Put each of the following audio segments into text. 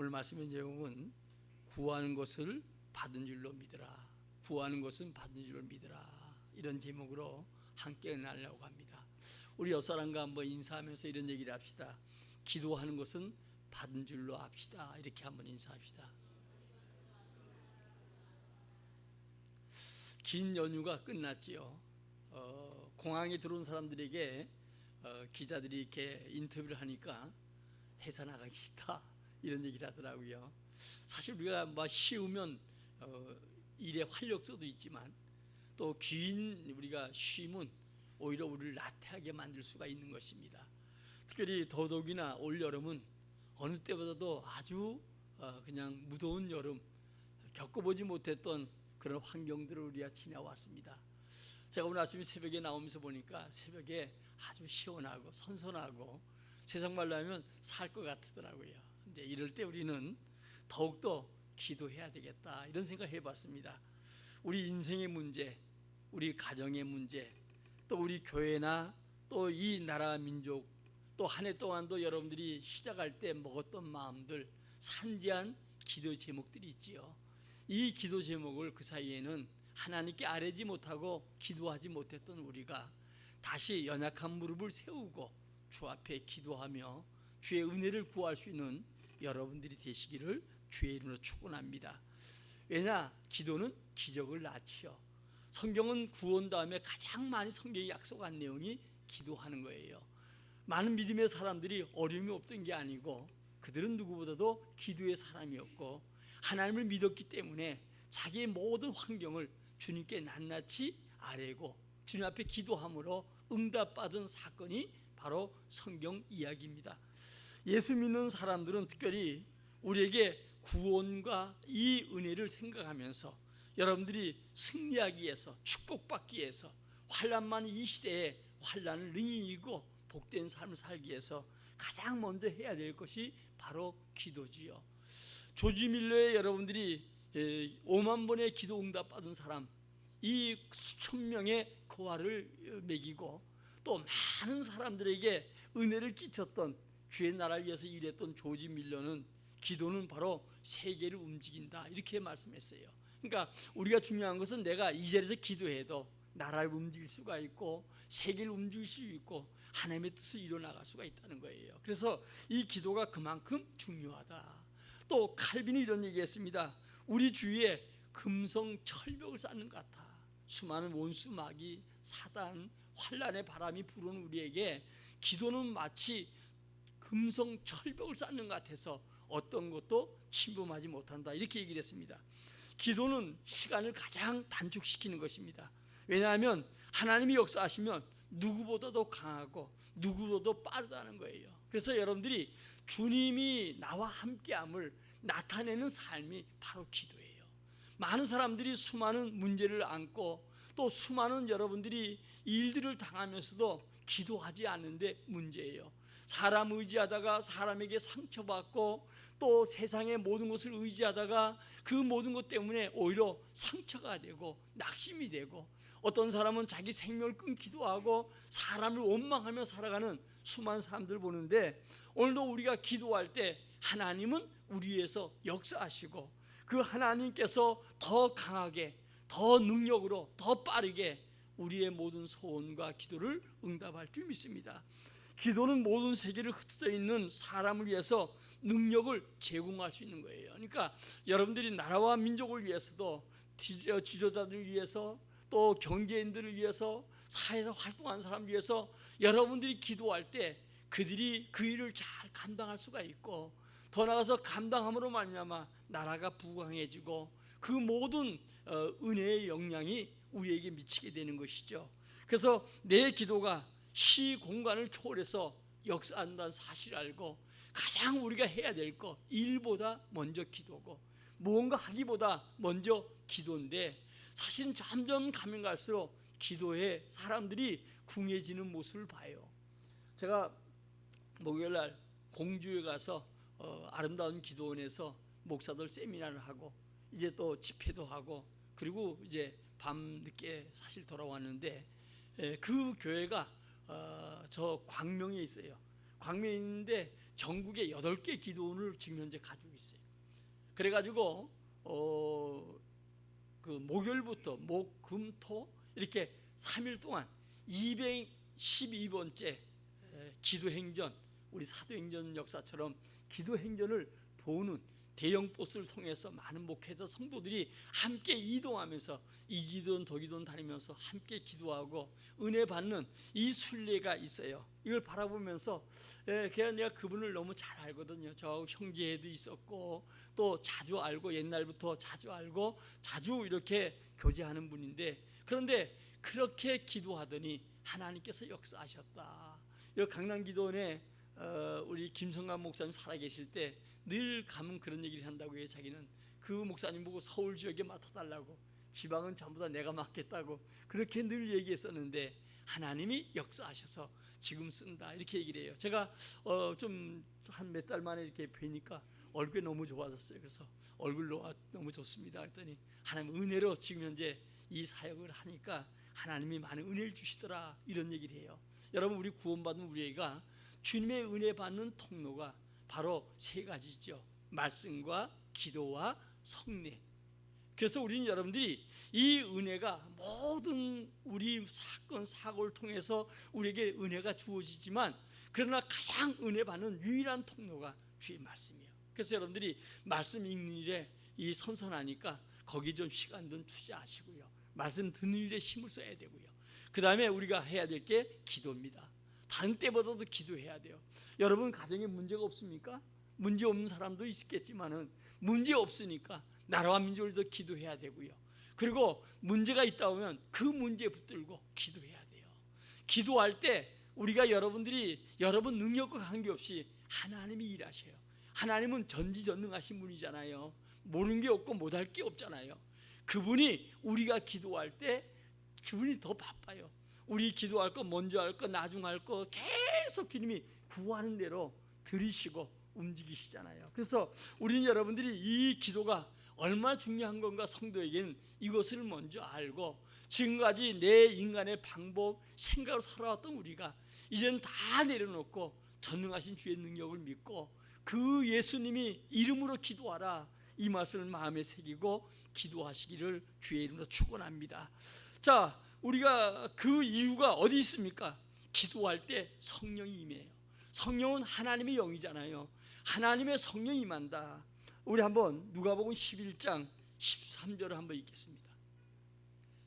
오늘 말씀의 제목은 구하는 것을 받은 줄로 믿으라. 구하는 것은 받은 줄로 믿으라. 이런 제목으로 함께 나누려고 합니다. 우리 옆사람과 한번 인사하면서 이런 얘기를 합시다. 기도하는 것은 받은 줄로 합시다. 이렇게 한번 인사합시다. 긴 연휴가 끝났지요. 공항에 들어온 사람들에게 기자들이 이렇게 인터뷰를 하니까 회사 나가기 싫다 이런 얘기를 하더라고요. 사실 우리가 쉬우면 일의 활력소도 있지만 또 긴 우리가 쉼은 오히려 우리를 나태하게 만들 수가 있는 것입니다. 특별히 더더욱이나 올 여름은 어느 때보다도 아주 그냥 무더운 여름, 겪어보지 못했던 그런 환경들을 우리가 지나왔습니다. 제가 오늘 아침에 새벽에 나오면서 보니까 새벽에 아주 시원하고 선선하고 세상 말로 하면 살 것 같더라고요. 이제 이럴 때 우리는 더욱더 기도해야 되겠다 이런 생각을 해봤습니다. 우리 인생의 문제, 우리 가정의 문제, 또 우리 교회나 또 이 나라 민족, 또 한 해 동안도 여러분들이 시작할 때 먹었던 마음들, 산지한 기도 제목들이 있지요. 이 기도 제목을 그 사이에는 하나님께 아뢰지 못하고 기도하지 못했던 우리가 다시 연약한 무릎을 세우고 주 앞에 기도하며 주의 은혜를 구할 수 있는 여러분들이 되시기를 주의 이름으로 축원합니다. 왜냐? 기도는 기적을 낳지요. 성경은 구원 다음에 가장 많이 성경이 약속한 내용이 기도하는 거예요. 많은 믿음의 사람들이 어려움이 없던 게 아니고 그들은 누구보다도 기도의 사람이었고 하나님을 믿었기 때문에 자기의 모든 환경을 주님께 낱낱이 아뢰고 주님 앞에 기도함으로 응답받은 사건이 바로 성경 이야기입니다. 예수 믿는 사람들은 특별히 우리에게 구원과 이 은혜를 생각하면서 여러분들이 승리하기 위해서, 축복받기 위해서, 환난만 이 시대에 환난을 능히 이기고 복된 삶을 살기 위해서 가장 먼저 해야 될 것이 바로 기도지요. 조지 밀러의 여러분들이 5만 번의 기도 응답 받은 사람, 이 수천 명의 고아를 먹이고 또 많은 사람들에게 은혜를 끼쳤던 주의 나라를 위해서 일했던 조지 밀러는 기도는 바로 세계를 움직인다 이렇게 말씀했어요. 그러니까 우리가 중요한 것은 내가 이 자리에서 기도해도 나라를 움직일 수가 있고 세계를 움직일 수 있고 하나님의 뜻을 이뤄나갈 수가 있다는 거예요. 그래서 이 기도가 그만큼 중요하다. 또 칼빈이 이런 얘기했습니다. 우리 주위에 금성 철벽을 쌓는 것 같아. 수많은 원수 마귀 사단 환난의 바람이 불어오는 우리에게 기도는 마치 금성 철벽을 쌓는 것 같아서 어떤 것도 침범하지 못한다 이렇게 얘기를 했습니다. 기도는 시간을 가장 단축시키는 것입니다. 왜냐하면 하나님이 역사하시면 누구보다도 강하고 누구보다도 빠르다는 거예요. 그래서 여러분들이 주님이 나와 함께함을 나타내는 삶이 바로 기도예요. 많은 사람들이 수많은 문제를 안고 또 수많은 여러분들이 일들을 당하면서도 기도하지 않는데 문제예요. 사람 의지하다가 사람에게 상처받고 또 세상의 모든 것을 의지하다가 그 모든 것 때문에 오히려 상처가 되고 낙심이 되고 어떤 사람은 자기 생명을 끊기도 하고 사람을 원망하며 살아가는 수많은 사람들을 보는데 오늘도 우리가 기도할 때 하나님은 우리 위해서 역사하시고 그 하나님께서 더 강하게 더 능력으로 더 빠르게 우리의 모든 소원과 기도를 응답할 줄 믿습니다. 기도는 모든 세계를 흩어져 있는 사람을 위해서 능력을 제공할 수 있는 거예요. 그러니까 여러분들이 나라와 민족을 위해서도 지도자들을 위해서 또 경제인들을 위해서 사회에서 활동하는 사람을 위해서 여러분들이 기도할 때 그들이 그 일을 잘 감당할 수가 있고 더 나아가서 감당함으로 말미암아 나라가 부강해지고 그 모든 은혜의 영향이 우리에게 미치게 되는 것이죠. 그래서 내 기도가 시 공간을 초월해서 역사한다는 사실을 알고 가장 우리가 해야 될 것 일보다 먼저 기도고 무언가 하기보다 먼저 기도인데 사실은 점점 가면 갈수록 기도에 사람들이 궁해지는 모습을 봐요. 제가 목요일날 공주에 가서 아름다운 기도원에서 목사들 세미나를 하고 이제 또 집회도 하고 그리고 이제 밤 늦게 사실 돌아왔는데 그 교회가 저 광명에 있어요. 광명에 있는데 전국에 8개 기도원을 지금 현재 가지고 있어요. 그래가지고 그 목요일부터 목, 금, 토 이렇게 3일 동안 212번째 기도행전, 우리 사도행전 역사처럼 기도행전을 도우는 대형 버스를 통해서 많은 목회자 성도들이 함께 이동하면서 이 기도원 저 기도원 다니면서 함께 기도하고 은혜 받는 이 순례가 있어요. 이걸 바라보면서 그냥 내가 그분을 너무 잘 알거든요. 저 형제에도 있었고 또 자주 알고 옛날부터 자주 알고 자주 이렇게 교제하는 분인데, 그런데 그렇게 기도하더니 하나님께서 역사하셨다. 이 강남기도원에 우리 김성관 목사님 살아계실 때 늘 가면 그런 얘기를 한다고 해요. 자기는 그 목사님 보고 서울 지역에 맡아달라고, 지방은 전부 다 내가 맡겠다고 그렇게 늘 얘기했었는데 하나님이 역사하셔서 지금 쓴다 이렇게 얘기를 해요. 제가 좀 한 몇 달 만에 이렇게 뵈니까 얼굴이 너무 좋아졌어요. 그래서 얼굴로 너무 좋습니다 했더니 하나님 은혜로 지금 현재 이 사역을 하니까 하나님이 많은 은혜를 주시더라 이런 얘기를 해요. 여러분, 우리 구원받은 우리가 주님의 은혜 받는 통로가 바로 3가지죠. 말씀과 기도와 성례. 그래서 우리는 여러분들이 이 은혜가 모든 우리 사건 사고를 통해서 우리에게 은혜가 주어지지만, 그러나 가장 은혜 받는 유일한 통로가 주의 말씀이에요. 그래서 여러분들이 말씀 읽는 일에 이 선선하니까 거기 좀 시간 좀 투자하시고요, 말씀 듣는 일에 힘을 써야 되고요. 그 다음에 우리가 해야 될 게 기도입니다. 다른 때보다도 기도해야 돼요. 여러분 가정에 문제가 없습니까? 문제 없는 사람도 있겠지만은 문제 없으니까 나라와 민족을 더 기도해야 되고요. 그리고 문제가 있다 보면 그 문제 붙들고 기도해야 돼요. 기도할 때 우리가 여러분들이 여러분 능력과 관계없이 하나님이 일하셔요. 하나님은 전지전능하신 분이잖아요. 모르는 게 없고 못할 게 없잖아요. 그분이 우리가 기도할 때 그분이 더 바빠요. 우리 기도할 거, 먼저 할 거, 나중 할 거 계속 주님이 구하는 대로 들으시고 움직이시잖아요. 그래서 우리는 여러분들이 이 기도가 얼마나 중요한 건가, 성도에게는 이것을 먼저 알고 지금까지 내 인간의 방법, 생각으로 살아왔던 우리가 이제는 다 내려놓고 전능하신 주의 능력을 믿고 그 예수님이 이름으로 기도하라 이 말씀을 마음에 새기고 기도하시기를 주의 이름으로 축원합니다. 자, 우리가 그 이유가 어디 있습니까? 기도할 때 성령이 임해요. 성령은 하나님의 영이잖아요. 하나님의 성령이 임한다. 우리 한번 누가복음 11장 13절을 한번 읽겠습니다.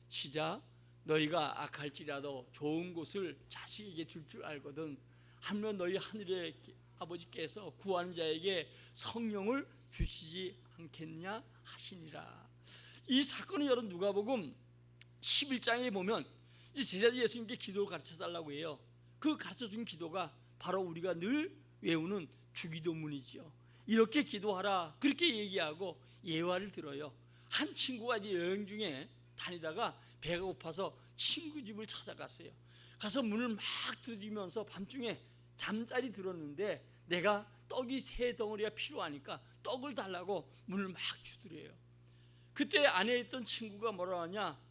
시작. 너희가 악할지라도 좋은 것을 자식에게 줄 줄 알거든 하면 너희 하늘의 아버지께서 구하는 자에게 성령을 주시지 않겠냐 하시니라. 이 사건은 여러분 누가복음 11장에 보면 이제 제자들 예수님께 기도를 가르쳐 달라고 해요. 그 가르쳐 준 기도가 바로 우리가 늘 외우는 주기도문이죠. 이렇게 기도하라 그렇게 얘기하고 예화를 들어요. 한 친구가 이제 여행 중에 다니다가 배가 고파서 친구 집을 찾아갔어요. 가서 문을 막 두드리면서 밤중에 잠자리 들었는데 내가 떡이 3덩어리가 필요하니까 떡을 달라고 문을 막 두드려요. 그때 안에 있던 친구가 뭐라 하냐,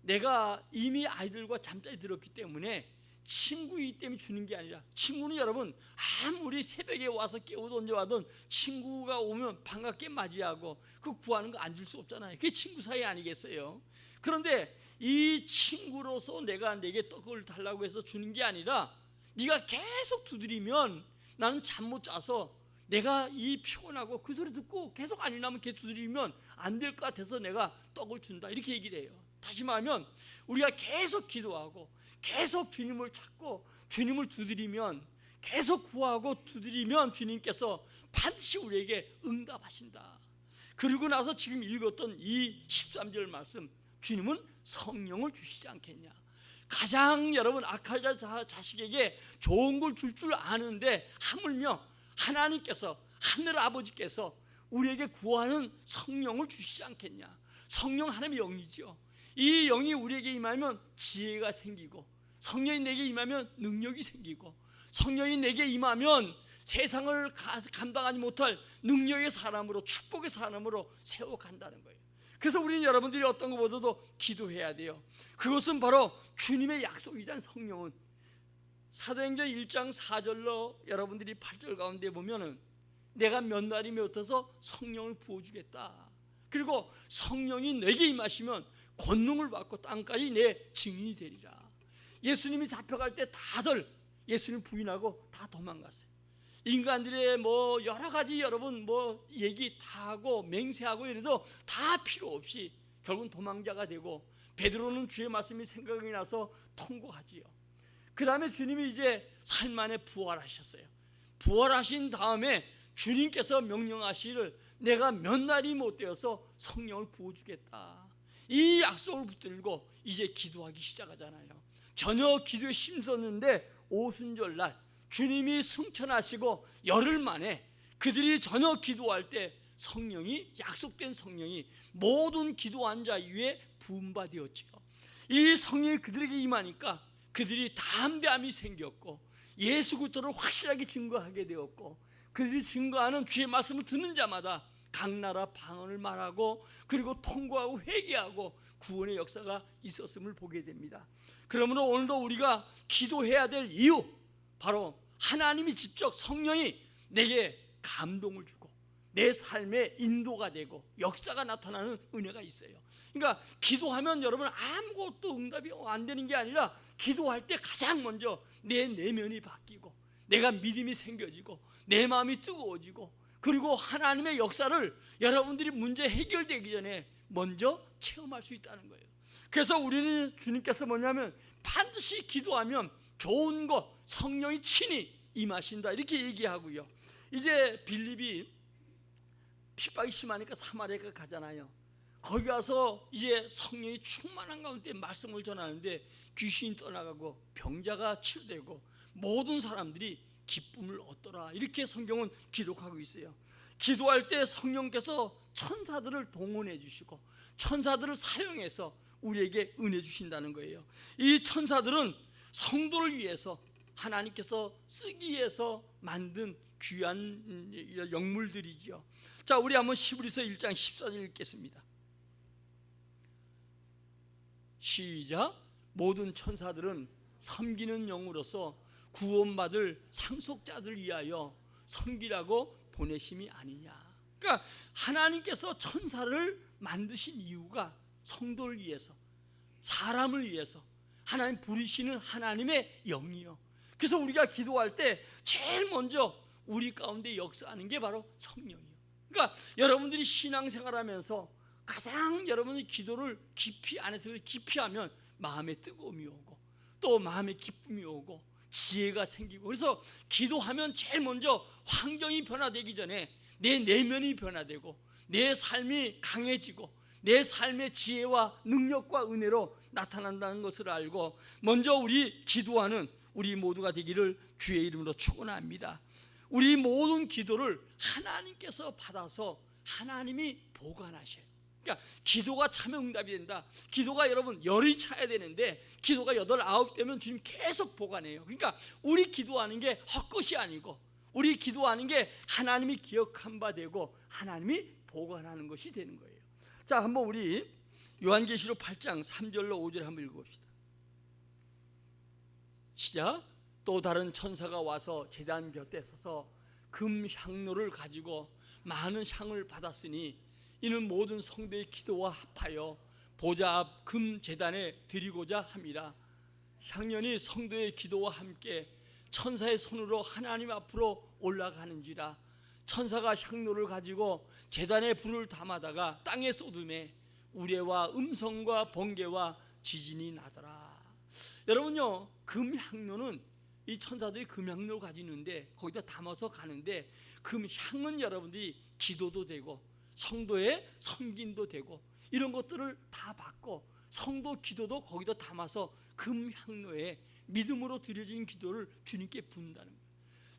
내가 이미 아이들과 잠자리 들었기 때문에 친구이기 때문에 주는 게 아니라, 친구는 여러분 아무리 새벽에 와서 깨우던 와던 친구가 오면 반갑게 맞이하고 그 구하는 거 안 줄 수 없잖아요. 그게 친구 사이 아니겠어요? 그런데 이 친구로서 내가 내게 떡을 달라고 해서 주는 게 아니라, 네가 계속 두드리면 나는 잠 못 자서 내가 이 피곤하고 그 소리 듣고 계속 안 일어나면 걔 두드리면 안 될 것 같아서 내가 떡을 준다 이렇게 얘기를 해요. 다시 말하면 우리가 계속 기도하고 계속 주님을 찾고 주님을 두드리면, 계속 구하고 두드리면 주님께서 반드시 우리에게 응답하신다. 그리고 나서 지금 읽었던 이 13절 말씀, 주님은 성령을 주시지 않겠냐. 가장 여러분 악할 자식에게 좋은 걸 줄 줄 아는데 하물며 하나님께서, 하늘 아버지께서 우리에게 구하는 성령을 주시지 않겠냐. 성령 하나님의 영이죠. 이 영이 우리에게 임하면 지혜가 생기고, 성령이 내게 임하면 능력이 생기고, 성령이 내게 임하면 세상을 감당하지 못할 능력의 사람으로, 축복의 사람으로 세워간다는 거예요. 그래서 우리는 여러분들이 어떤 것보다도 기도해야 돼요. 그것은 바로 주님의 약속이잖아요. 성령은 사도행전 1장 4절로 여러분들이 8절 가운데 보면은 내가 몇 날이 맺어서 성령을 부어주겠다. 그리고 성령이 내게 임하시면 권능을 받고 땅까지 내 증인이 되리라. 예수님이 잡혀갈 때 다들 예수님 부인하고 다 도망갔어요. 인간들의 여러 가지 여러분 얘기 다 하고 맹세하고 이래도 다 필요 없이 결국은 도망자가 되고, 베드로는 주의 말씀이 생각이 나서 통곡하지요. 그 다음에 주님이 이제 삶 만에 부활하셨어요. 부활하신 다음에 주님께서 명령하시기를 내가 몇 날이 못 되어서 성령을 부어주겠다. 이 약속을 붙들고 이제 기도하기 시작하잖아요. 전혀 기도에 힘썼는데 오순절날 주님이 승천하시고 열흘 만에 그들이 전혀 기도할 때 성령이, 약속된 성령이 모든 기도한 자 위에 부음받았지요. 이 성령이 그들에게 임하니까 그들이 담대함이 생겼고 예수 그리스도를 확실하게 증거하게 되었고, 그들이 증거하는 주의 말씀을 듣는 자마다 각 나라 방언을 말하고 그리고 통고하고 회개하고 구원의 역사가 있었음을 보게 됩니다. 그러므로 오늘도 우리가 기도해야 될 이유, 바로 하나님이 직접 성령이 내게 감동을 주고 내 삶에 인도가 되고 역사가 나타나는 은혜가 있어요. 그러니까 기도하면 여러분 아무것도 응답이 안 되는 게 아니라, 기도할 때 가장 먼저 내 내면이 바뀌고 내가 믿음이 생겨지고 내 마음이 뜨거워지고, 그리고 하나님의 역사를 여러분들이 문제 해결되기 전에 먼저 체험할 수 있다는 거예요. 그래서 우리는 주님께서 뭐냐면 반드시 기도하면 좋은 것, 성령이 친히 임하신다 이렇게 얘기하고요. 이제 빌립이 핍박이 심하니까 사마리아가 가잖아요. 거기 가서 이제 성령이 충만한 가운데 말씀을 전하는데 귀신이 떠나가고 병자가 치유되고 모든 사람들이 기쁨을 얻더라, 이렇게 성경은 기록하고 있어요. 기도할 때 성령께서 천사들을 동원해 주시고 천사들을 사용해서 우리에게 은혜 주신다는 거예요. 이 천사들은 성도를 위해서 하나님께서 쓰기 위해서 만든 귀한 영물들이죠. 자, 우리 한번 히브리서 1장 14절 읽겠습니다. 시작. 모든 천사들은 섬기는 영으로서 구원받을 상속자들 위하여 섬기라고 보내심이 아니냐. 그러니까 하나님께서 천사를 만드신 이유가 성도를 위해서, 사람을 위해서, 하나님 부르시는 하나님의 영이요. 그래서 우리가 기도할 때 제일 먼저 우리 가운데 역사하는 게 바로 성령이요. 그러니까 여러분들이 신앙생활하면서 가장 여러분이 기도를 깊이 안에서 깊이 하면 마음에 뜨거움이 오고 또 마음에 기쁨이 오고 지혜가 생기고, 그래서 기도하면 제일 먼저 환경이 변화되기 전에 내 내면이 변화되고 내 삶이 강해지고 내 삶의 지혜와 능력과 은혜로 나타난다는 것을 알고 먼저 우리 기도하는 우리 모두가 되기를 주의 이름으로 축원합니다. 우리 모든 기도를 하나님께서 받아서 하나님이 보관하셔요. 그러니까 기도가 참 응답이 된다. 기도가 여러분 열이 차야 되는데 기도가 8, 9 되면 주님 계속 보관해요. 그러니까 우리 기도하는 게 헛것이 아니고 우리 기도하는 게 하나님이 기억한 바 되고 하나님이 보관하는 것이 되는 거예요. 자, 한번 우리 요한계시록 8장 3절로 5절 한번 읽어봅시다. 시작. 또 다른 천사가 와서 제단 곁에 서서 금 향로를 가지고 많은 향을 받았으니 이는 모든 성도의 기도와 합하여 보좌 앞 금 제단에 드리고자 함이라. 향연이 성도의 기도와 함께 천사의 손으로 하나님 앞으로 올라가는지라. 천사가 향로를 가지고 제단에 불을 담아다가 땅에 쏟음에 우레와 음성과 번개와 지진이 나더라. 여러분요, 금향로는 이 천사들이 금향로를 가지는데 거기다 담아서 가는데, 금향은 여러분들이 기도도 되고 성도의 섬김도 되고 이런 것들을 다 받고 성도 기도도 거기다 담아서 금향로에 믿음으로 드려진 기도를 주님께 부은다는 거예요.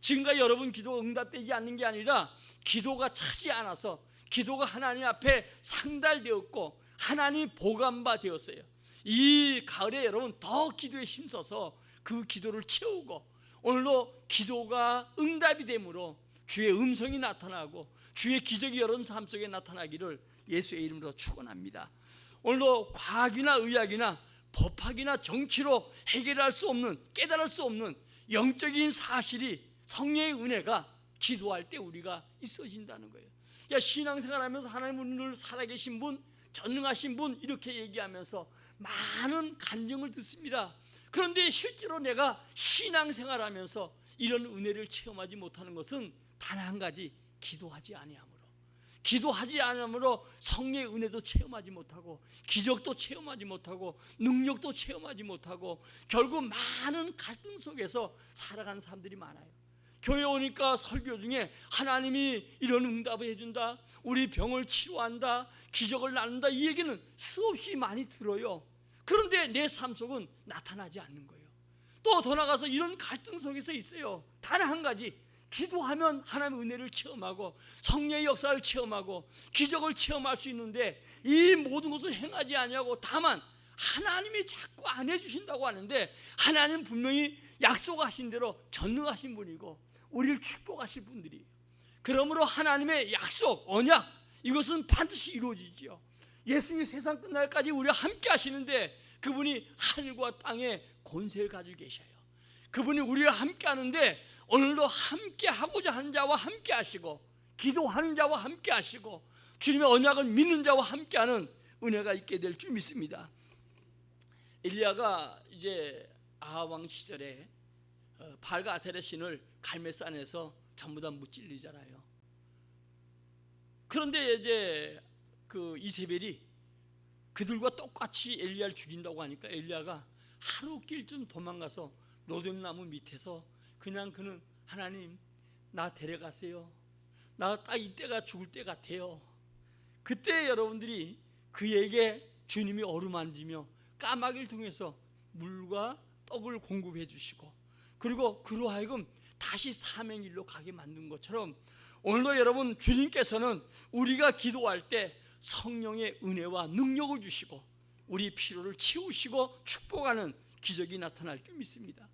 지금까지 여러분 기도가 응답되지 않는 게 아니라 기도가 차지 않아서 기도가 하나님 앞에 상달되었고 하나님 보관바 되었어요. 이 가을에 여러분 더 기도에 힘써서 그 기도를 채우고 오늘도 기도가 응답이 되므로 주의 음성이 나타나고 주의 기적이 여러분 삶 속에 나타나기를 예수의 이름으로 축원합니다. 오늘도 과학이나 의학이나 법학이나 정치로 해결할 수 없는, 깨달을 수 없는 영적인 사실이 성령의 은혜가 기도할 때 우리가 있어진다는 거예요. 야, 신앙생활하면서 하나님을 살아계신 분, 전능하신 분 이렇게 얘기하면서 많은 간증을 듣습니다. 그런데 실제로 내가 신앙생활하면서 이런 은혜를 체험하지 못하는 것은 단 한 가지, 기도하지 아니함으로 성령의 은혜도 체험하지 못하고 기적도 체험하지 못하고 능력도 체험하지 못하고 결국 많은 갈등 속에서 살아가는 사람들이 많아요. 교회 오니까 설교 중에 하나님이 이런 응답을 해준다, 우리 병을 치료한다, 기적을 나눈다, 이 얘기는 수없이 많이 들어요. 그런데 내 삶 속은 나타나지 않는 거예요. 또 더 나가서 이런 갈등 속에서 있어요. 단 한 가지, 기도하면 하나님의 은혜를 체험하고 성령의 역사를 체험하고 기적을 체험할 수 있는데 이 모든 것을 행하지 아니하고 다만 하나님이 자꾸 안 해주신다고 하는데, 하나님은 분명히 약속하신 대로 전능하신 분이고 우리를 축복하실 분들이에요. 그러므로 하나님의 약속, 언약, 이것은 반드시 이루어지지요. 예수님이 세상 끝날까지 우리와 함께 하시는데 그분이 하늘과 땅에 권세를 가지고 계셔요. 그분이 우리와 함께 하는데 오늘도 함께 하고자 하는 자와 함께 하시고 기도하는 자와 함께 하시고 주님의 언약을 믿는 자와 함께 하는 은혜가 있게 될 줄 믿습니다. 엘리야가 이제 아합 왕 시절에 발가아셀의 신을 갈멜산에서 전부 다 무찔리잖아요. 그런데 이제 그 이세벨이 그들과 똑같이 엘리야를 죽인다고 하니까 엘리야가 하루 길쯤 도망가서 로뎀나무 밑에서 그냥 그는 하나님 나 데려가세요. 나 딱 이때가 죽을 때 같아요. 그때 여러분들이 그에게 주님이 어루만지며 까마귀를 통해서 물과 떡을 공급해 주시고 그리고 그로 하여금 다시 사명일로 가게 만든 것처럼 오늘도 여러분 주님께서는 우리가 기도할 때 성령의 은혜와 능력을 주시고 우리 필요를 채우시고 축복하는 기적이 나타날 줄 믿습니다.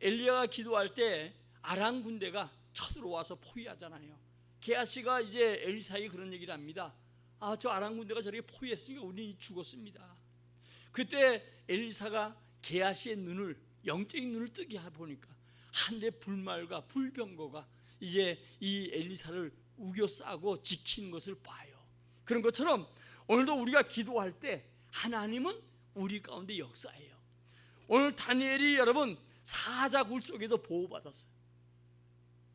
엘리야가 기도할 때 아람 군대가 쳐들어와서 포위하잖아요. 게하시가 이제 엘리사에게 그런 얘기를 합니다. 저 아람 군대가 저렇게 포위했으니까 우리는 죽었습니다. 그때 엘리사가 게하시의 눈을, 영적인 눈을 뜨게 보니까 한데 불말과 불병거가 이제 이 엘리사를 우겨싸고 지키는 것을 봐요. 그런 것처럼 오늘도 우리가 기도할 때 하나님은 우리 가운데 역사해요. 오늘 다니엘이 여러분 사자굴 속에도 보호받았어요.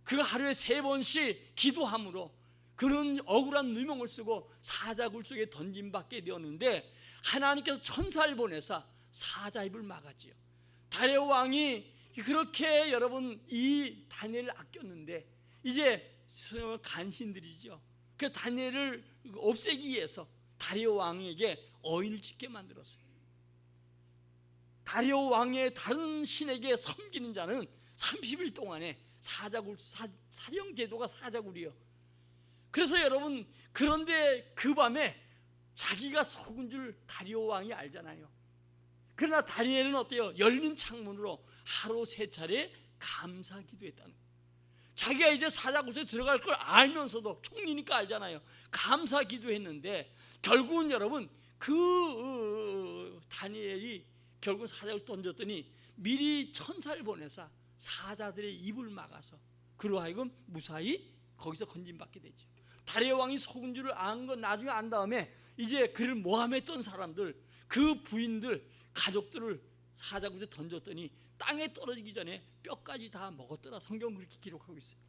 그가 하루에 3번씩 기도함으로 그는 억울한 누명을 쓰고 사자굴 속에 던짐받게 되었는데 하나님께서 천사를 보내사 사자 입을 막았지요. 다리오 왕이 그렇게 여러분 이 다니엘을 아꼈는데 이제 간신들이죠. 그래서 다니엘을 없애기 위해서 다리오 왕에게 어인을 짓게 만들었어요. 다리오 왕의 다른 신에게 섬기는 자는 30일 동안에 사자굴, 사형 제도가 사자굴이요. 그래서 여러분 그런데 그 밤에 자기가 속은 줄 다리오 왕이 알잖아요. 그러나 다니엘은 어때요? 열린 창문으로 하루 3차례 감사 기도했다는 거예요. 자기가 이제 사자굴에 들어갈 걸 알면서도 총리니까 알잖아요. 감사 기도했는데 결국은 여러분 그 다니엘이 결국 사자굴 던졌더니 미리 천사를 보내사 사자들의 입을 막아서 그로 하여금 무사히 거기서 건진받게 되죠. 다리오 왕이 속은 줄을 안 건 나중에 안 다음에 이제 그를 모함했던 사람들, 그 부인들, 가족들을 사자굴에 던졌더니 땅에 떨어지기 전에 뼈까지 다 먹었더라. 성경은 그렇게 기록하고 있어요.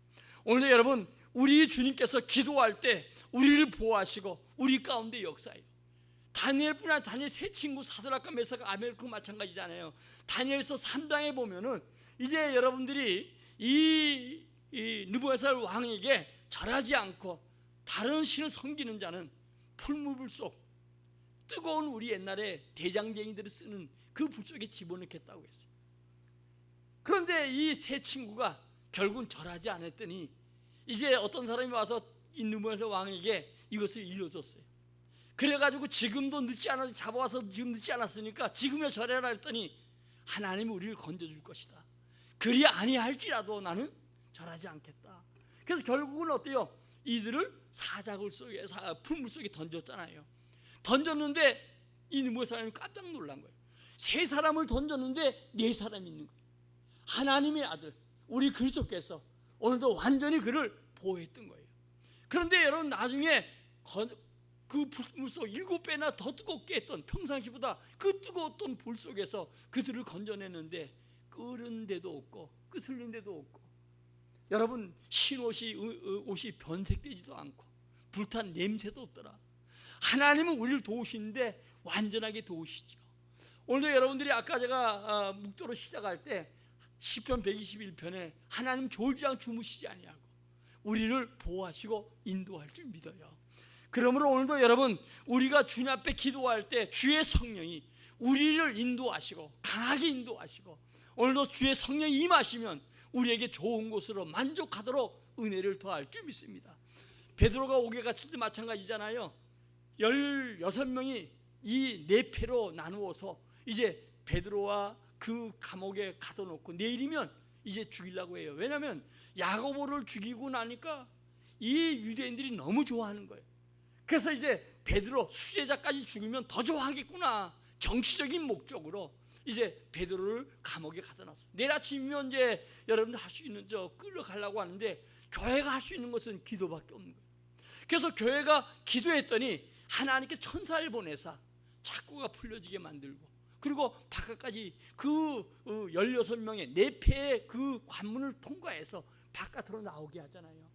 오늘 여러분 우리 주님께서 기도할 때 우리를 보호하시고 우리 가운데 역사해요. 다니엘뿐 아니라 다니엘 세 친구 사드락과 메삭과 아벨도 마찬가지잖아요. 다니엘서 3장에 보면은 이제 여러분들이 이 느부갓네살 왕에게 절하지 않고 다른 신을 섬기는 자는 풀무불 속 뜨거운 우리 옛날에 대장쟁이들을 쓰는 그 불 속에 집어넣겠다고 했어요. 그런데 이 세 친구가 결국은 절하지 않았더니 이제 어떤 사람이 와서 이 느부갓네살 왕에게 이것을 일러줬어요. 그래가지고 지금도 늦지 않아 잡아와서 지금 늦지 않았으니까 지금에 절해라 했더니 하나님이 우리를 건져줄 것이다. 그리 아니할지라도 나는 절하지 않겠다. 그래서 결국은 어때요? 이들을 사자굴 속에 풀물 속에 던졌잖아요. 던졌는데 이 느부갓네살이 깜짝 놀란 거예요. 3사람을 던졌는데 4사람이 있는 거예요. 하나님의 아들 우리 그리스도께서 오늘도 완전히 그를 보호했던 거예요. 그런데 여러분 나중에 그 불 속 7배나 더 뜨겁게 했던 평상시보다 그 뜨거웠던 불 속에서 그들을 건져내는데 끓은 데도 없고 끄슬린 데도 없고 여러분 옷이 변색되지도 않고 불탄 냄새도 없더라. 하나님은 우리를 도우시는데 완전하게 도우시죠. 오늘도 여러분들이 아까 제가 묵도로 시작할 때 시편 121편에 하나님 졸지 않고 주무시지 아니하고 우리를 보호하시고 인도할 줄 믿어요. 그러므로 오늘도 여러분 우리가 주님 앞에 기도할 때 주의 성령이 우리를 인도하시고 강하게 인도하시고 오늘도 주의 성령이 임하시면 우리에게 좋은 곳으로 만족하도록 은혜를 더할 줄 믿습니다. 베드로가 옥에 갇힐 때 마찬가지잖아요. 16명이 이 네 패로 나누어서 이제 베드로와 그 감옥에 가둬놓고 내일이면 이제 죽이려고 해요. 왜냐하면 야고보를 죽이고 나니까 이 유대인들이 너무 좋아하는 거예요. 그래서 이제 베드로 수제자까지 죽이면 더 좋아하겠구나 정치적인 목적으로 이제 베드로를 감옥에 가둬놨어요. 내일 아침이면 이제 여러분들 할 수 있는 끌어가려고 하는데 교회가 할 수 있는 것은 기도밖에 없는 거예요. 그래서 교회가 기도했더니 하나님께 천사를 보내사 착고가 풀려지게 만들고 그리고 바깥까지 그 16명의 네 패의 그 관문을 통과해서 바깥으로 나오게 하잖아요.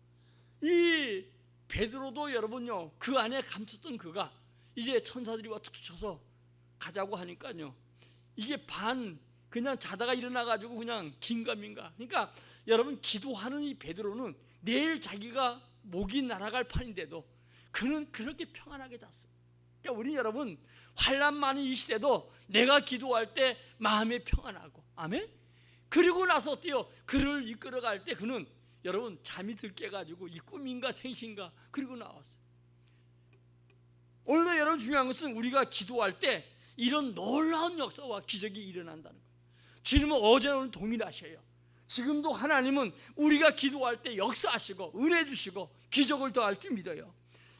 이 베드로도 여러분요 그 안에 감췄던 그가 이제 천사들이 와 툭툭 쳐서 가자고 하니까요 이게 그냥 자다가 일어나가지고 그냥 긴가민가. 그러니까 여러분 기도하는 이 베드로는 내일 자기가 목이 날아갈 판인데도 그는 그렇게 평안하게 잤어요. 그러니까 우리 여러분 환난 많은 이 시대도 내가 기도할 때 마음이 평안하고 아멘. 그리고 나서 어때요? 그를 이끌어갈 때 그는 여러분 잠이 들 깨가지고 이 꿈인가 생신가 그리고 나왔어요. 오늘도 여러분 중요한 것은 우리가 기도할 때 이런 놀라운 역사와 기적이 일어난다는 거예요. 주님은 어제나 오늘 동일하셔요. 지금도 하나님은 우리가 기도할 때 역사하시고 은혜 주시고 기적을 더할 줄 믿어요.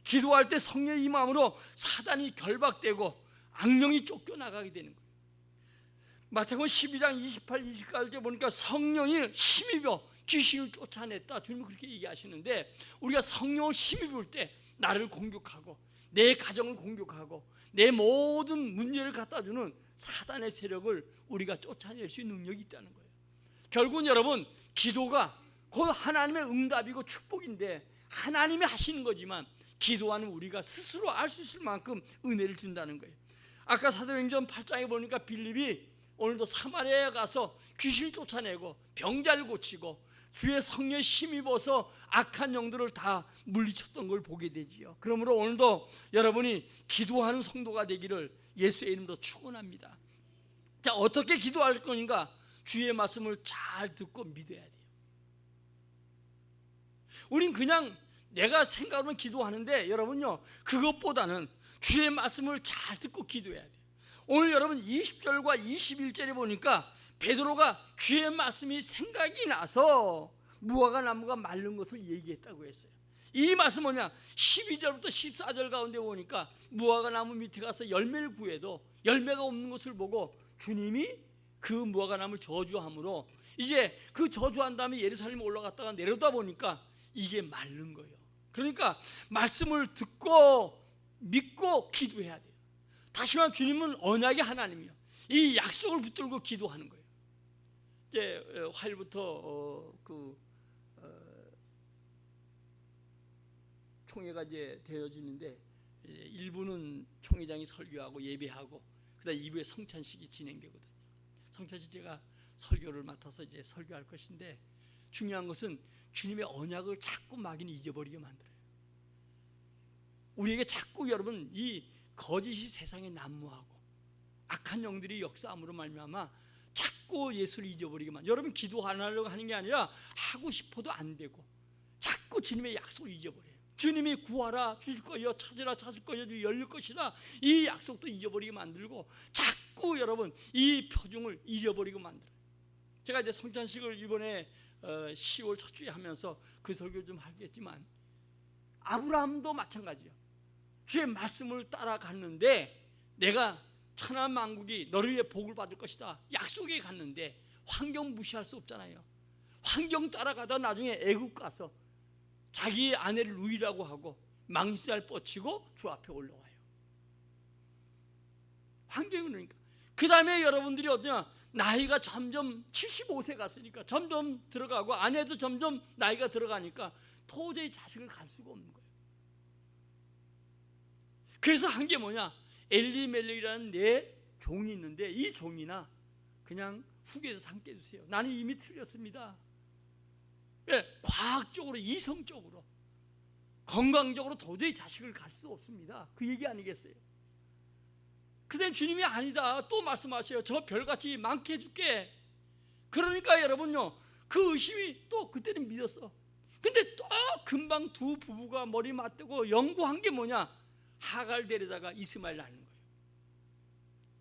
기도할 때 성령의 임함으로 사단이 결박되고 악령이 쫓겨나가게 되는 거예요. 마태복음 12장 28, 29절 보니까 성령이 힘입어 귀신을 쫓아냈다. 주님은 그렇게 얘기하시는데 우리가 성령을 힘입을 때 나를 공격하고 내 가정을 공격하고 내 모든 문제를 갖다주는 사단의 세력을 우리가 쫓아낼 수 있는 능력이 있다는 거예요. 결국은 여러분 기도가 곧 하나님의 응답이고 축복인데 하나님이 하시는 거지만 기도하는 우리가 스스로 알 수 있을 만큼 은혜를 준다는 거예요. 아까 사도행전 8장에 보니까 빌립이 오늘도 사마리아에 가서 귀신을 쫓아내고 병자를 고치고 주의 성령에 힘입어서 악한 영들을 다 물리쳤던 걸 보게 되지요. 그러므로 오늘도 여러분이 기도하는 성도가 되기를 예수의 이름으로 축원합니다. 자, 어떻게 기도할 건가? 주의 말씀을 잘 듣고 믿어야 돼요. 우린 그냥 내가 생각하면 기도하는데 여러분요 그것보다는 주의 말씀을 잘 듣고 기도해야 돼요. 오늘 여러분 20절과 21절에 보니까 베드로가 주의 말씀이 생각이 나서 무화과 나무가 마른 것을 얘기했다고 했어요. 이 말씀 뭐냐? 12절부터 14절 가운데 보니까 무화과 나무 밑에 가서 열매를 구해도 열매가 없는 것을 보고 주님이 그 무화과 나무를 저주함으로 이제 그 저주한 다음에 예루살렘에 올라갔다가 내려다 보니까 이게 마른 거예요. 그러니까 말씀을 듣고 믿고 기도해야 돼요. 다시 말하면 주님은 언약의 하나님이요. 이 약속을 붙들고 기도하는 거예요. 이제 화요일부터 총회가 이제 되어지는데 이제 1부는 총회장이 설교하고 예배하고 그다음 2부에 성찬식이 진행되거든요. 성찬식 제가 설교를 맡아서 이제 설교할 것인데 중요한 것은 주님의 언약을 자꾸 마귀는 잊어버리게 만들어요. 우리에게 자꾸 여러분 이 거짓이 세상에 난무하고 악한 영들이 역사함으로 말미암아 자꾸 예수를 잊어버리게 만들어요. 여러분 기도 안 하려고 하는 게 아니라 하고 싶어도 안 되고 자꾸 주님의 약속을 잊어버려요. 주님이 구하라 주실 거요, 찾으라 찾을 거요, 열릴 것이다. 이 약속도 잊어버리게 만들고 자꾸 여러분 이 표중을 잊어버리고 만들어요. 제가 이제 성찬식을 이번에 10월 첫 주에 하면서 그 설교 좀 하겠지만 아브라함도 마찬가지예요. 주의 말씀을 따라갔는데 내가 천하 만국이 너를 위해 복을 받을 것이다 약속에 갔는데 환경 무시할 수 없잖아요. 환경 따라가다 나중에 애굽 가서 자기 아내를 누이라고 하고 망치살 뻗치고 주 앞에 올라와요. 환경은 그러니까. 그 다음에 여러분들이 어떠냐, 나이가 점점 75세 갔으니까 점점 들어가고 아내도 점점 나이가 들어가니까 도저히 자식을 갈 수가 없는 거예요. 그래서 한 게 뭐냐, 엘리멜렉이라는 내 종이 있는데 이 종이나 그냥 후계에서 삼게 해주세요. 나는 이미 틀렸습니다. 과학적으로, 이성적으로, 건강적으로 도저히 자식을 갈 수 없습니다. 그 얘기 아니겠어요? 그땐 주님이 아니다 또 말씀하셔요. 저 별같이 많게 해줄게. 그러니까 여러분요, 그 의심이 또 그때는 믿었어. 근데 또 금방 두 부부가 머리 맞대고 연구한 게 뭐냐, 하갈 데려다가 이스마엘 낳는 거예요.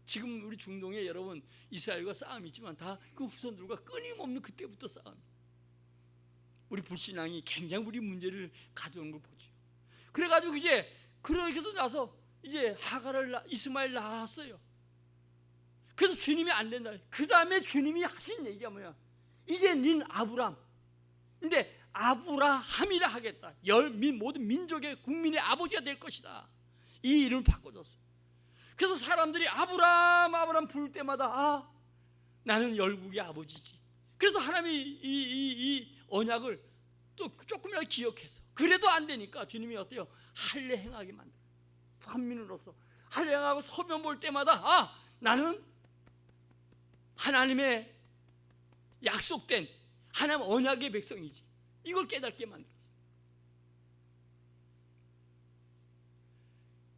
지금 우리 중동에 여러분 이스라엘과 싸움이 있지만 다 그 후손들과 끊임없는 그때부터 싸움. 우리 불신앙이 굉장히 우리 문제를 가져오는 걸 보죠. 그래가지고 이제 그렇게 해서 나서 이제 하갈을 이스마엘 낳았어요. 그래서 주님이 안 된다. 그 다음에 주님이 하신 얘기가 뭐야, 이제 닌 아브람, 근데 아브라함이라 하겠다. 모든 민족의 국민의 아버지가 될 것이다. 이 이름을 바꿔줬어. 그래서 사람들이 아브람 부를 때마다 나는 열국의 아버지지. 그래서 하나님이 이 언약을 또 조금이라도 기억해서, 그래도 안 되니까 주님이 어때요? 할례 행하게 만들어. 선민으로서 할례 행하고 소변 볼 때마다 나는 하나님의 약속된 하나님 언약의 백성이지. 이걸 깨닫게 만들었어.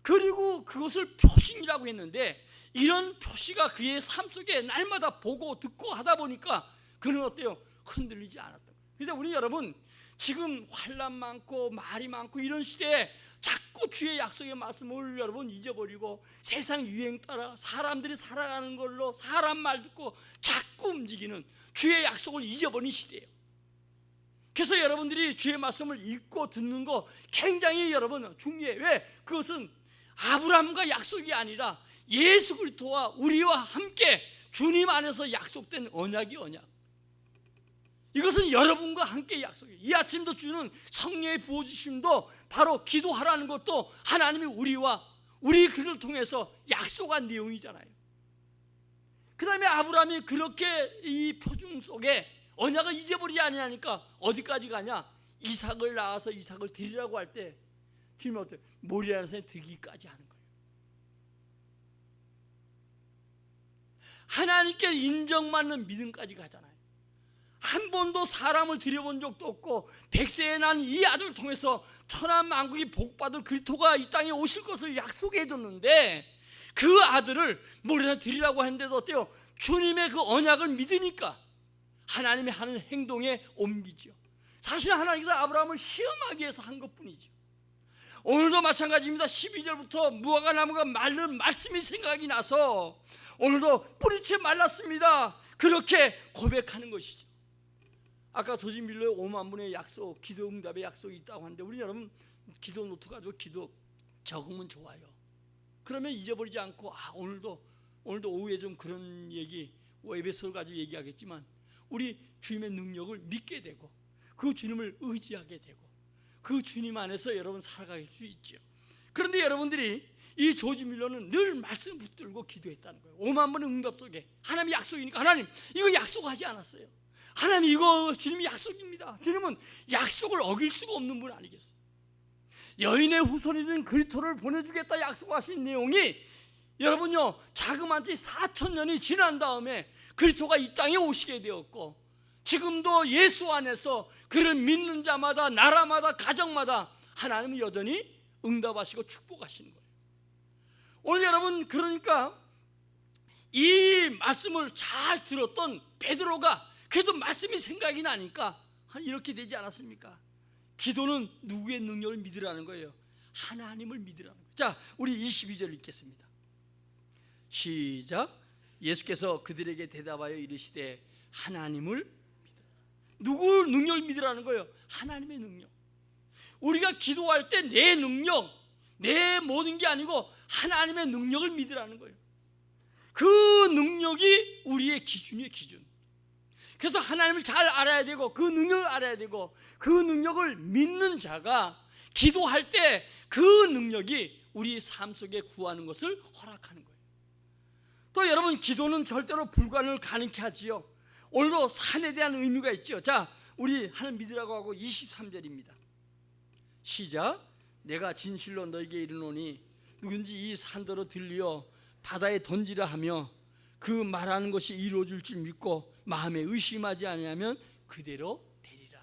그리고 그것을 표징이라고 했는데, 이런 표시가 그의 삶 속에 날마다 보고 듣고 하다 보니까 그는 어때요? 흔들리지 않았던 거예요. 그래서 우리 여러분, 지금 환난 많고 말이 많고 이런 시대에 자꾸 주의 약속의 말씀을 여러분 잊어버리고 세상 유행 따라 사람들이 살아가는 걸로 사람 말 듣고 자꾸 움직이는 주의 약속을 잊어버린 시대예요. 그래서 여러분들이 주의 말씀을 읽고 듣는 거 굉장히 여러분 중요해. 왜? 그것은 아브라함과 약속이 아니라 예수 그리스도와 우리와 함께 주님 안에서 약속된 언약이 언약. 이것은 여러분과 함께 약속이에요. 이 아침도 주는 성령의 부어주심도 바로 기도하라는 것도 하나님이 우리와 우리 그를 통해서 약속한 내용이잖아요. 그 다음에 아브라함이 그렇게 이 표중 속에 언약을 잊어버리지 아니하니까 어디까지 가냐, 이삭을 낳아서 이삭을 드리라고 할 때 주님은 어때요? 모리아라는 산에 드리기까지 하는 거예요. 하나님께 인정받는 믿음까지 가잖아요. 한 번도 사람을 들여본 적도 없고 100세에 난 이 아들을 통해서 천하 만국이 복받을 그리스도가 이 땅에 오실 것을 약속해 줬는데 그 아들을 모리아에 드리라고 했는데도 어때요? 주님의 그 언약을 믿으니까 하나님이 하는 행동에 옮기죠. 사실 하나님께서 아브라함을 시험하기 위해서 한 것뿐이죠. 오늘도 마찬가지입니다. 12절부터 무화과 나무가 마른 말씀이 생각이 나서 오늘도 뿌리채 말랐습니다. 그렇게 고백하는 것이죠. 아까 도지밀로의 5만 분의 약속, 기도 응답의 약속이 있다고 하는데 우리 여러분 기도 노트 가지고 기도 적으면 좋아요. 그러면 잊어버리지 않고 오늘도 오후에 좀 그런 얘기 에베소를 가지고 얘기하겠지만 우리 주님의 능력을 믿게 되고 그 주님을 의지하게 되고 그 주님 안에서 여러분 살아갈 수 있죠. 그런데 여러분들이 이 조지 밀러는 늘 말씀 붙들고 기도했다는 거예요. 5만 번의 응답 속에 하나님의 약속이니까 하나님 이거 약속하지 않았어요. 하나님 이거 주님이 약속입니다. 주님은 약속을 어길 수가 없는 분 아니겠어요? 여인의 후손이든 그리스도를 보내주겠다 약속하신 내용이 여러분요 자그마치 4,000년이 지난 다음에 그리스도가 이 땅에 오시게 되었고 지금도 예수 안에서 그를 믿는 자마다 나라마다 가정마다 하나님은 여전히 응답하시고 축복하시는 거예요. 오늘 여러분 그러니까 이 말씀을 잘 들었던 베드로가 그래도 말씀이 생각이 나니까 이렇게 되지 않았습니까? 기도는 누구의 능력을 믿으라는 거예요? 하나님을 믿으라는 거예요. 자, 우리 22절 읽겠습니다. 시작. 예수께서 그들에게 대답하여 이르시되 하나님을 믿으라. 누구 능력을 믿으라는 거예요? 하나님의 능력. 우리가 기도할 때 내 능력, 내 모든 게 아니고 하나님의 능력을 믿으라는 거예요. 그 능력이 우리의 기준이에요, 기준. 그래서 하나님을 잘 알아야 되고 그 능력을 알아야 되고 그 능력을 믿는 자가 기도할 때 그 능력이 우리 삶 속에 구하는 것을 허락하는 거예요. 또 여러분, 기도는 절대로 불가능을 가능케 하지요. 오늘도 산에 대한 의미가 있죠. 자, 우리 하나님 믿으라고 하고 23절입니다. 시작. 내가 진실로 너에게 이르노니 누군지 이 산더러 들리어 바다에 던지라 하며 그 말하는 것이 이루어질 줄 믿고 마음에 의심하지 아니하면 그대로 되리라.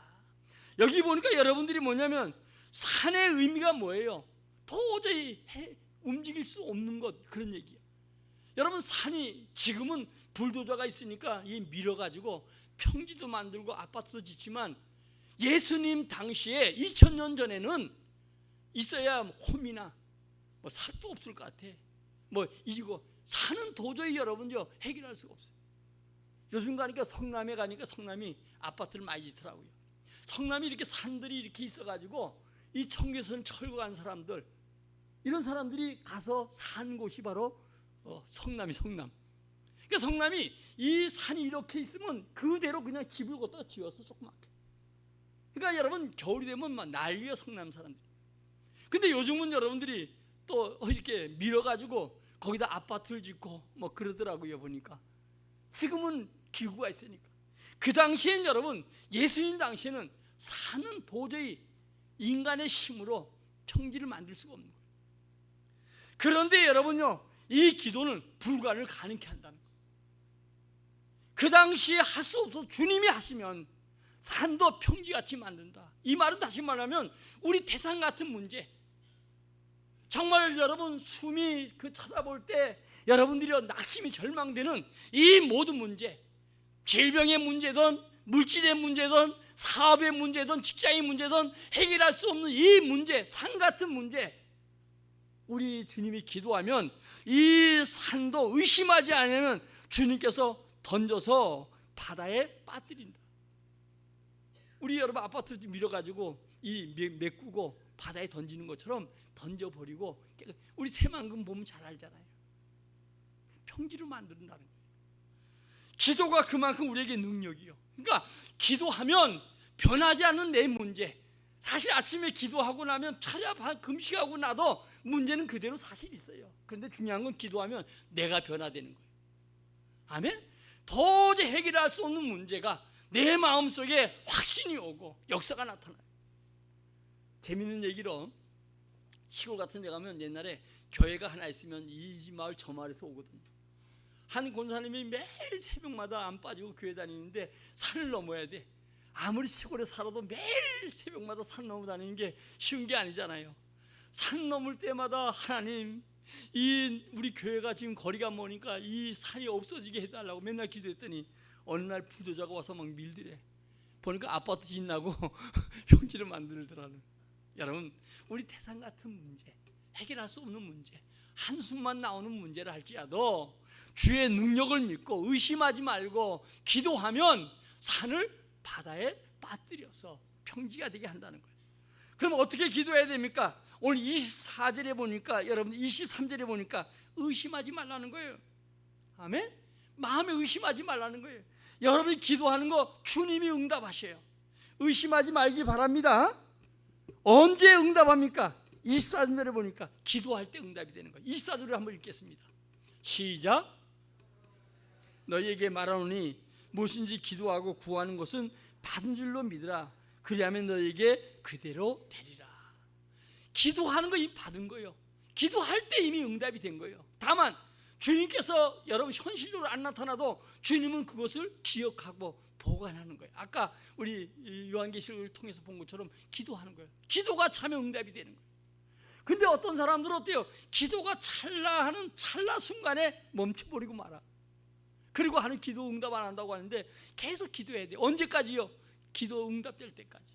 여기 보니까 여러분들이 뭐냐면 산의 의미가 뭐예요? 도저히 움직일 수 없는 것, 그런 얘기예요. 여러분, 산이 지금은 불도저가 있으니까 이 밀어가지고 평지도 만들고 아파트도 짓지만 예수님 당시에 2000년 전에는 있어야 홈이나 뭐 삽도 없을 것 같아. 뭐 이거 산은 도저히 여러분요 해결할 수가 없어요. 요즘 가니까 성남에 가니까 성남이 아파트를 많이 짓더라고요. 성남이 이렇게 산들이 이렇게 있어가지고 이 청계선 철거한 사람들, 이런 사람들이 가서 산 곳이 바로 성남. 그러니까 성남이 이 산이 이렇게 있으면 그대로 그냥 집을 갖다가 지었어, 조그맣게. 그러니까 여러분, 겨울이 되면 막 난리야, 성남 사람들이. 근데 요즘은 여러분들이 또 이렇게 밀어가지고 거기다 아파트를 짓고 뭐 그러더라고요, 보니까. 지금은 기구가 있으니까. 그 당시엔 여러분, 예수님 당시에는 산은 도저히 인간의 힘으로 평지를 만들 수가 없는 거예요. 그런데 여러분요, 이 기도는 불가능을 가능케 한다는 거예요. 그 당시에 할 수 없어 주님이 하시면 산도 평지같이 만든다. 이 말은 다시 말하면 우리 태산 같은 문제, 정말 여러분 숨이 쳐다볼 때 여러분들이 낙심이 절망되는 이 모든 문제, 질병의 문제든 물질의 문제든 사업의 문제든 직장의 문제든 해결할 수 없는 이 문제, 산 같은 문제, 우리 주님이 기도하면 이 산도 의심하지 않으면 주님께서 던져서 바다에 빠뜨린다. 우리 여러분 아파트 밀어가지고 이 메꾸고 바다에 던지는 것처럼 던져버리고, 우리 새만금 보면 잘 알잖아요. 평지로 만든다는 거예요. 기도가 그만큼 우리에게 능력이요. 그러니까 기도하면 변하지 않는 내 문제, 사실 아침에 기도하고 나면 차려 금식하고 나도 문제는 그대로 사실 있어요. 그런데 중요한 건 기도하면 내가 변화되는 거예요. 아멘? 도저히 해결할 수 없는 문제가 내 마음속에 확신이 오고 역사가 나타나요. 재밌는 얘기로, 시골 같은 데 가면 옛날에 교회가 하나 있으면 이 마을 저 마을에서 오거든요. 한 권사님이 매일 새벽마다 안 빠지고 교회 다니는데 산을 넘어야 돼. 아무리 시골에 살아도 매일 새벽마다 산 넘어 다니는 게 쉬운 게 아니잖아요. 산 넘을 때마다 하나님, 이 우리 교회가 지금 거리가 머니까 이 산이 없어지게 해달라고 맨날 기도했더니 어느 날 부도자가 와서 막 밀더래. 보니까 아파트 짓나고 평지를 만들더라는. 여러분, 우리 태산 같은 문제, 해결할 수 없는 문제, 한숨만 나오는 문제를 할지라도 주의 능력을 믿고 의심하지 말고 기도하면 산을 바다에 빠뜨려서 평지가 되게 한다는 거예요. 그럼 어떻게 기도해야 됩니까? 오늘 24절에 보니까, 여러분 23절에 보니까 의심하지 말라는 거예요. 아멘? 마음에 의심하지 말라는 거예요. 여러분이 기도하는 거 주님이 응답하셔요. 의심하지 말기 바랍니다. 언제 응답합니까? 24절에 보니까 기도할 때 응답이 되는 거예요. 24절을 한번 읽겠습니다. 시작. 너희에게 말하노니 무엇인지 기도하고 구하는 것은 받은 줄로 믿으라. 그리하면 너희에게 그대로 되리라. 기도하는 거 이미 받은 거예요. 기도할 때 이미 응답이 된 거예요. 다만 주님께서 여러분 현실적으로 안 나타나도 주님은 그것을 기억하고 보관하는 거예요. 아까 우리 요한계시록을 통해서 본 것처럼 기도하는 거예요. 기도가 차면 응답이 되는 거예요. 근데 어떤 사람들은 어때요? 기도가 찰나하는 찰나 순간에 멈춰버리고 말아. 그리고 하는 기도 응답 안 한다고 하는데 계속 기도해야 돼요. 언제까지요? 기도 응답될 때까지.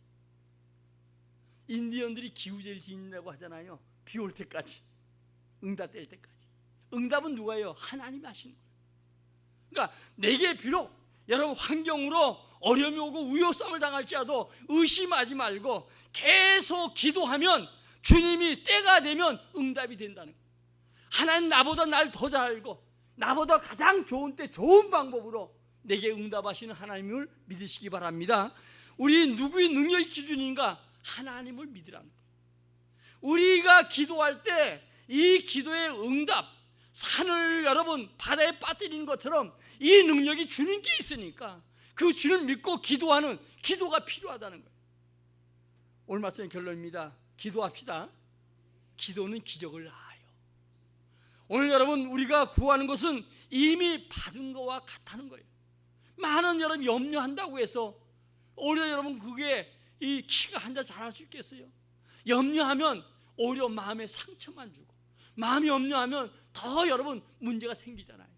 인디언들이 기우제를 드린다고 하잖아요. 비 올 때까지, 응답될 때까지. 응답은 누가 해요? 하나님이 하시는 거예요. 그러니까 내게 비록 여러분 환경으로 어려움이 오고 우여쌈을 당할지라도 의심하지 말고 계속 기도하면 주님이 때가 되면 응답이 된다는 거예요. 하나님 나보다 날 더 잘 알고 나보다 가장 좋은 때 좋은 방법으로 내게 응답하시는 하나님을 믿으시기 바랍니다. 우리 누구의 능력이 기준인가? 하나님을 믿으라는 거예요. 우리가 기도할 때 이 기도의 응답, 산을 여러분 바다에 빠뜨리는 것처럼 이 능력이 주님께 있으니까 그 주를 믿고 기도하는 기도가 필요하다는 거예요. 오늘 말씀의 결론입니다. 기도합시다. 기도는 기적을 낳아요. 오늘 여러분 우리가 구하는 것은 이미 받은 것과 같다는 거예요. 많은 여러분 염려한다고 해서 오히려 여러분 그게 이 키가 한자 자랄 수 있겠어요? 염려하면 오히려 마음에 상처만 주고, 마음이 염려하면 더 여러분 문제가 생기잖아요.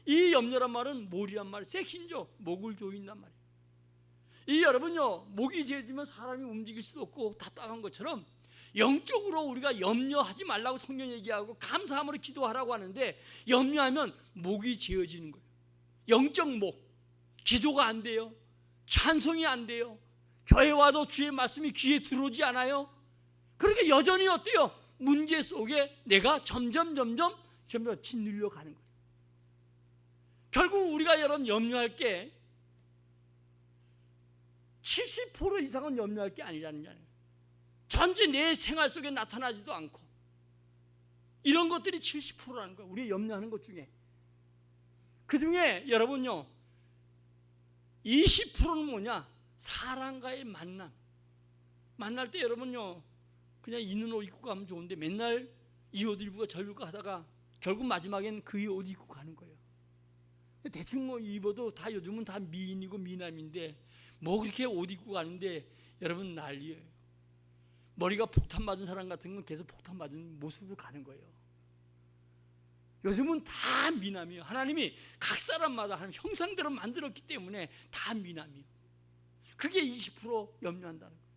이 염려란 말은 몰이란 말이에요. 섹신죠. 목을 조인단 말이에요. 이 여러분요, 목이 죄지면 사람이 움직일 수도 없고 답답한 것처럼 영적으로 우리가 염려하지 말라고 성경 얘기하고 감사함으로 기도하라고 하는데, 염려하면 목이 죄어지는 거예요. 영적 목, 기도가 안 돼요. 찬송이 안 돼요. 교회 와도 주의 말씀이 귀에 들어오지 않아요. 그렇게 여전히 어때요? 문제 속에 내가 점점 짓눌려 가는 거예요. 결국 우리가 여러분 염려할 게 70% 이상은 염려할 게 아니라는 거예요. 전체 내 생활 속에 나타나지도 않고 이런 것들이 70%라는 거예요. 우리가 염려하는 것 중에. 그 중에 여러분요 20%는 뭐냐? 사람과의 만날 때 여러분요 그냥 있는 옷 입고 가면 좋은데 맨날 이 옷 입고 저입고 하다가 결국 마지막엔 그 옷 입고 가는 거예요. 대충 뭐 입어도 다 요즘은 다 미인이고 미남인데 뭐 그렇게 옷 입고 가는데 여러분 난리예요. 머리가 폭탄 맞은 사람 같은 건 계속 폭탄 맞은 모습으로 가는 거예요. 요즘은 다 미남이에요. 하나님이 각 사람마다 하나님 형상대로 만들었기 때문에 다 미남이에요. 그게 20% 염려한다는 거예요.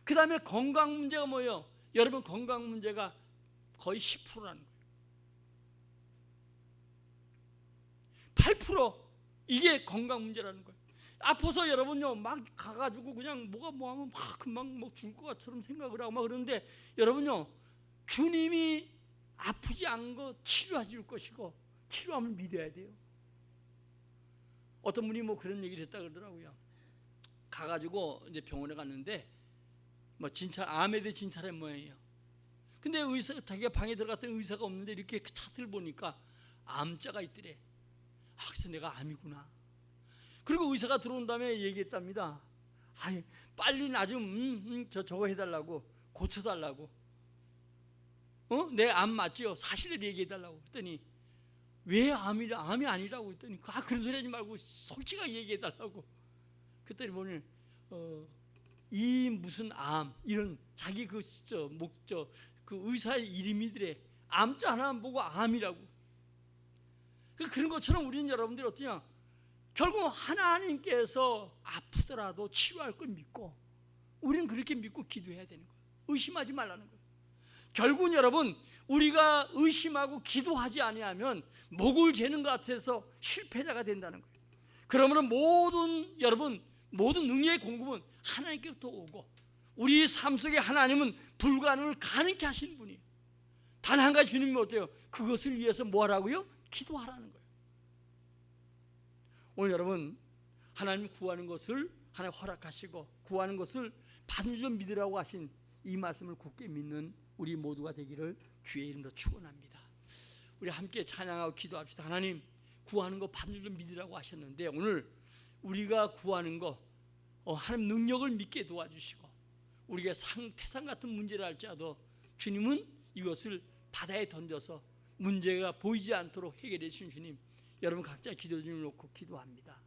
그 다음에 건강 문제가 뭐예요? 여러분 건강 문제가 거의 10%라는 거예요. 8% 이게 건강 문제라는 거예요. 아파서 여러분요 막 가가지고 그냥 뭐가 뭐하면 막 금방 뭐 죽을 것 같처럼 생각을 하고 막 그러는데, 여러분요 주님이 아프지 않은 거 치료해 줄 것이고 치료하면 믿어야 돼요. 어떤 분이 뭐 그런 얘기를 했다 그러더라고요. 가가지고 이제 병원에 갔는데 뭐 암에 대해 진찰한 모양이에요. 근데 의사, 자기가 방에 들어갔더니 의사가 없는데 이렇게 차트를 보니까 암자가 있더래. 그래서 내가 암이구나. 그리고 의사가 들어온 다음에 얘기했답니다. 아니 빨리 나 좀 저거 해달라고, 고쳐달라고. 내 암 맞지요? 사실을 얘기해달라고 했더니 왜 암이 아니라고 했더니 그런 소리 하지 말고 솔직하게 얘기해달라고. 그랬더니 뭐냐 이 무슨 암 이런 자기 그 의사의 이름이더래. 암자 하나만 보고 암이라고. 그런 것처럼 우리는 여러분들이 어떠냐, 결국 하나님께서 아프더라도 치료할 걸 믿고 우리는 그렇게 믿고 기도해야 되는 거예요. 의심하지 말라는 거예요. 결국은 여러분 우리가 의심하고 기도하지 아니하면 목을 재는 것 같아서 실패자가 된다는 거예요. 그러므로 모든 능력의 공급은 하나님께부터 오고, 우리 삶 속에 하나님은 불가능을 가능케 하시는 분이에요. 단 한 가지 주님이 어때요? 그것을 위해서 뭐 하라고요? 기도하라는 거예요. 오늘 여러분 하나님 구하는 것을 하나님 허락하시고 구하는 것을 받는 줄 믿으라고 하신 이 말씀을 굳게 믿는 우리 모두가 되기를 주의 이름으로 축원합니다. 우리 함께 찬양하고 기도합시다. 하나님 구하는 거 받는 줄 믿으라고 하셨는데, 오늘 우리가 구하는 거 하나님 능력을 믿게 도와주시고, 우리가 태산 같은 문제를 할지라도 주님은 이것을 바다에 던져서 문제가 보이지 않도록 해결해 주신 주님, 여러분 각자 기도 중을 놓고 기도합니다.